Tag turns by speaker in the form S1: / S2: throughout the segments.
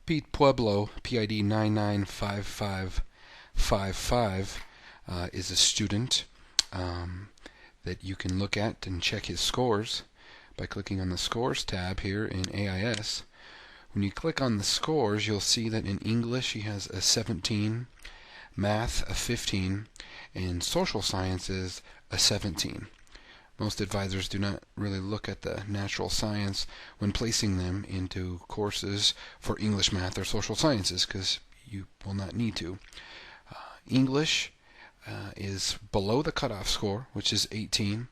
S1: Pete Pueblo, PID 995555, is a student that you can look at and check his scores by clicking on the Scores tab here in AIS. When you click on the scores, you'll see that in English he has a 17, Math a 15, and Social Sciences a 17. Most advisors do not really look at the natural science when placing them into courses for English, math, or social sciences because you will not need to. English is below the cutoff score, which is 18.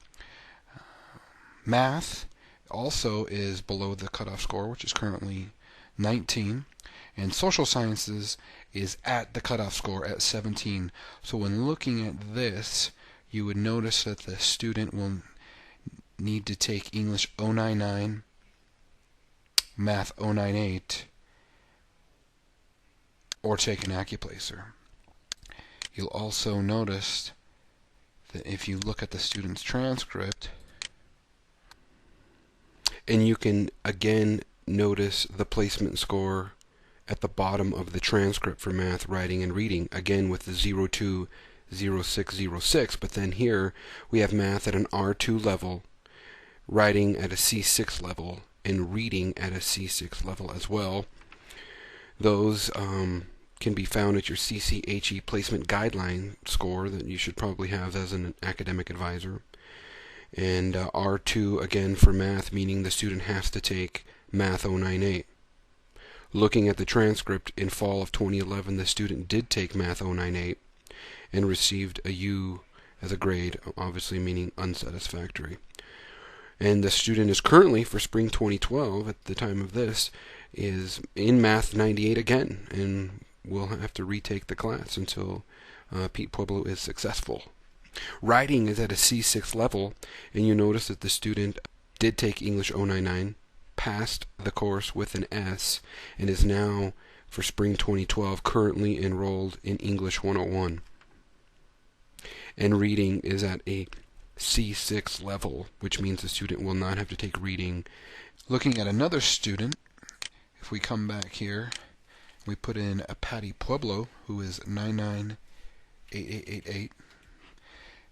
S1: Math also is below the cutoff score, which is currently 19. And social sciences is at the cutoff score at 17. So when looking at this, you would notice that the student will need to take English 099, Math 098, or take an Accuplacer. You'll also notice that if you look at the student's transcript,
S2: and you can again notice the placement score at the bottom of the transcript for math, writing, and reading, again with the 020606, but then here we have math at an R2 level, writing at a C6 level, and reading at a C6 level as well. Those can be found at your CCHE placement guideline score that you should probably have as an academic advisor. And R2 again for math, meaning the student has to take Math 098. Looking at the transcript in fall of 2011, the student did take Math 098 and received a U as a grade, obviously meaning unsatisfactory. And the student is currently, for spring 2012, at the time of this, is in Math 98 again, and will have to retake the class until Pete Pueblo is successful. Writing is at a C6 level, and you notice that the student did take English 099, passed the course with an S, and is now, for spring 2012, currently enrolled in English 101. And reading is at a C6 level, which means the student will not have to take reading.
S1: Looking at another student, if we come back here, we put in a Patty Pueblo, who is 998888.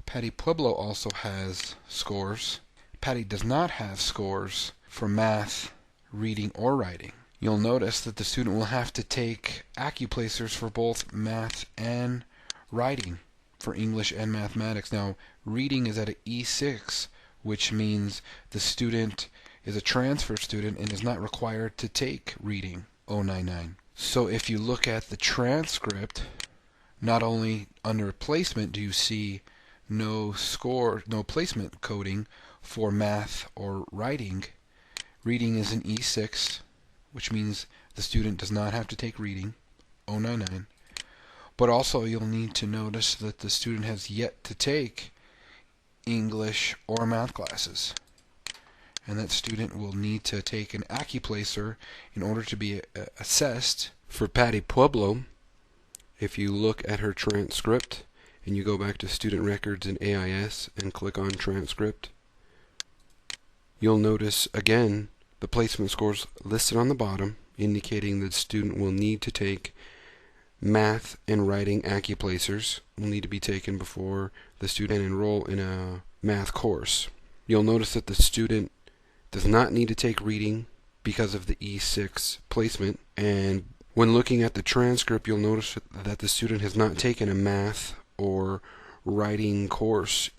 S1: Patty Pueblo also has scores. Patty does not have scores for math, reading, or writing. You'll notice that the student will have to take Accuplacers for both math and writing, for English and mathematics. Now, reading is at an E6, which means the student is a transfer student and is not required to take reading 099. So if you look at the transcript, not only under placement do you see no placement coding for math or writing. Reading is an E6, which means the student does not have to take reading 099. But also you'll need to notice that the student has yet to take English or math classes. And that student will need to take an Accuplacer in order to be assessed.
S2: For Patty Pueblo, if you look at her transcript and you go back to Student Records in AIS and click on Transcript, you'll notice again the placement scores listed on the bottom, indicating that the student will need to take math and writing Accuplacers, will need to be taken before the student can enroll in a math course. You'll notice that the student does not need to take reading because of the E6 placement, and when looking at the transcript, you'll notice that the student has not taken a math or writing course.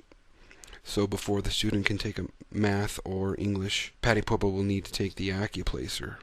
S2: So before the student can take a math or English, Patty Pueblo will need to take the Accuplacer.